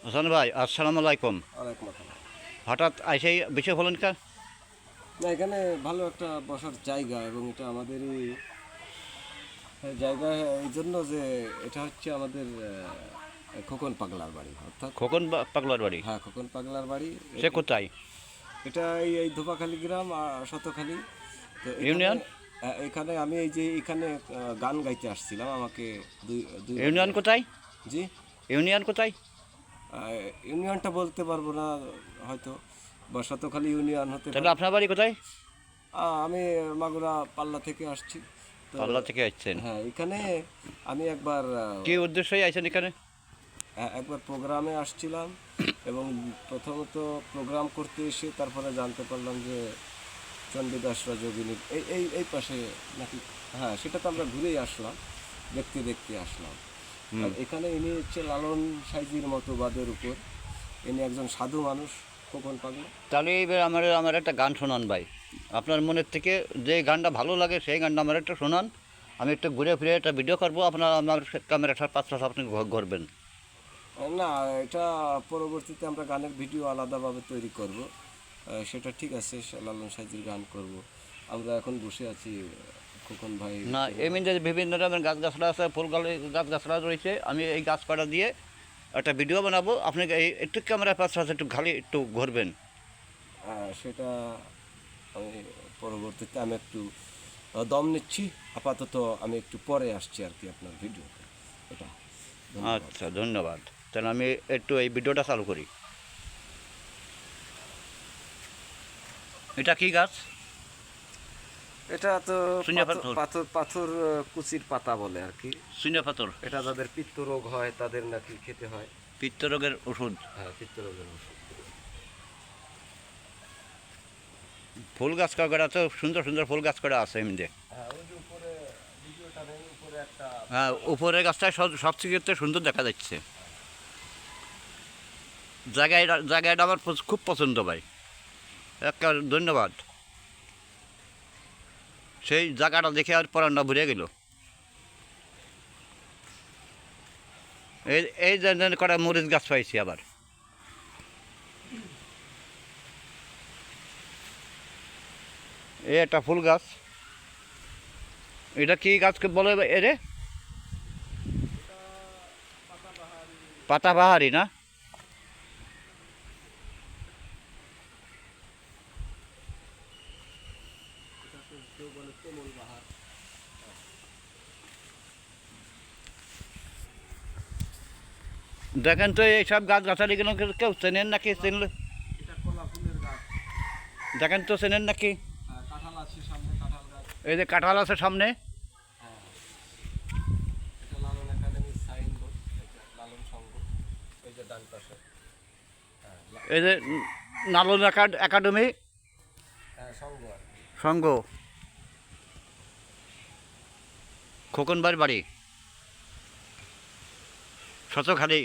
হাসান ভাই, আসসালামু আলাইকুম। ওয়ালাইকুম আসসালাম। হঠাৎ আইসেই বিষয় হলেন কা? না, এখানে ভালো একটা বসার জায়গা এবং এটা আমাদেরই জায়গা এই জন্য যে এটা হচ্ছে আমাদের খোকন পাগলার বাড়ি, অর্থাৎ খোকন পাগলার বাড়ি। হ্যাঁ, খোকন পাগলার বাড়ি। সে কোথায়? এটা এই ধোপাখালী গ্রাম, শতখালী। তো এখানে ইউনিয়ন? এখানে আমি এই যে এখানে গান গাইতে আসছিলাম, আমাকে দুই দুই ইউনিয়ন কোথায়? জি। ইউনিয়ন কোথায়? ইউনিয়নটা বলতে পারবো না হয়তো, বা শতখালী ইউনিয়ন হতে তাহলে পারে। আপনার বাড়ি কোথায়? আমি মাগুরা পাল্লা থেকে আসছি। তো পাল্লা থেকে আসছেন। হ্যাঁ, এখানে আমি একবার কি উদ্দেশ্যে আইছেন এখানে? একবার প্রোগ্রামে আসছিলাম এবং প্রথমত প্রোগ্রাম করতে এসে তারপরে জানতে পারলাম যে চণ্ডীদাস রজকিনীর এই এই এই পাশে নাকি। হ্যাঁ, সেটা তো আমরা ঘুরেই আসলাম, দেখতে দেখতে আসলাম। আর এখানে ইনি হচ্ছে লালন সাইজির মতবাদের উপর, ইনি একজন সাধু মানুষ, খোকন পাগলা। তাহলে এইবার আমার একটা গান শোনান ভাই। আপনার মনের থেকে যে গানটা ভালো লাগে সেই গানটা আমার একটা শোনান। আমি একটু ঘুরে ফিরে একটা ভিডিও করবো, আপনার আমার ক্যামেরাটার পাত্র আপনি ঘুরবেন। না, এটা পরবর্তীতে আমরা গানের ভিডিও আলাদাভাবে তৈরি করব। সেটা ঠিক আছে, লালন সাইজির গান করব। আমরা এখন বসে আছি খোকন ভাই। না, এমনি বিভিন্ন রকমের গাছগাছড়া আছে, ফুল গাছগাছড়া রয়েছে। আমি এই গাছপালা দিয়ে একটা ভিডিও বানাবো। আপনি এই একটু ক্যামেরা পাত্র আছে, একটু খালি একটু ঘুরবেন। সেটা আমি পরবর্তীতে আমি একটু দম নিচ্ছি। আপাতত আমি একটু পরে আসছি আর কি আপনার ভিডিওতে। এটা ধন্যবাদ। আচ্ছা, ধন্যবাদ। তাহলে আমি একটু এই ভিডিওটা চালু করি। এটা কি গাছ? এটা তো শূন্য পাথর। পাথর পাথর কুচির পাতা বলে আর কি। শূন্য পাথর। এটা যাদের পিত্ত রোগ হয় তাদের নাকি খেতে হয়। পিত্তরোগের ওষুধ। হ্যাঁ, পিত্ত রোগের ওষুধ। ফুল গাছ করা তো সুন্দর সুন্দর ফুল গাছ করা আছে এমনি। হ্যাঁ, ওই যে উপরে ভিডিওটা নেই, উপরে একটা হ্যাঁ, উপরের গাছটা সবথেকে সুন্দর দেখা যাচ্ছে। জায়গাটা আমার খুব পছন্দ ভাই। একটা ধন্যবাদ। সেই জায়গাটা দেখে আর পরানটা ভরে গেল। এই এই যে কটা মরিচ গাছ পাইছি আবার। এই একটা ফুল গাছ। এটা কি গাছকে বলে এরে? পাতাবাহারি না? কেউ বলে কোমল বাহার। দেখেন তো এইসব গাছগাছালিগুলো কেউ চেনেন নাকি? চিনলে এটা কলা ফুলের গাছ। দেখেন তো, চেনেন নাকি? কাঁঠাল আছে সামনে, কাঁঠাল গাছ। এই যে কাঁঠাল আছে সামনে। হ্যাঁ, এটা লালন একাডেমির সাইনবোর্ড, এটা লালন সংঘ। এই যে ডান পাশে। হ্যাঁ, এই যে নালন একাডেমি হ্যাঁ, সংঘ আর কি। সংঘ। খোকনবার বাড়ি শতখালী।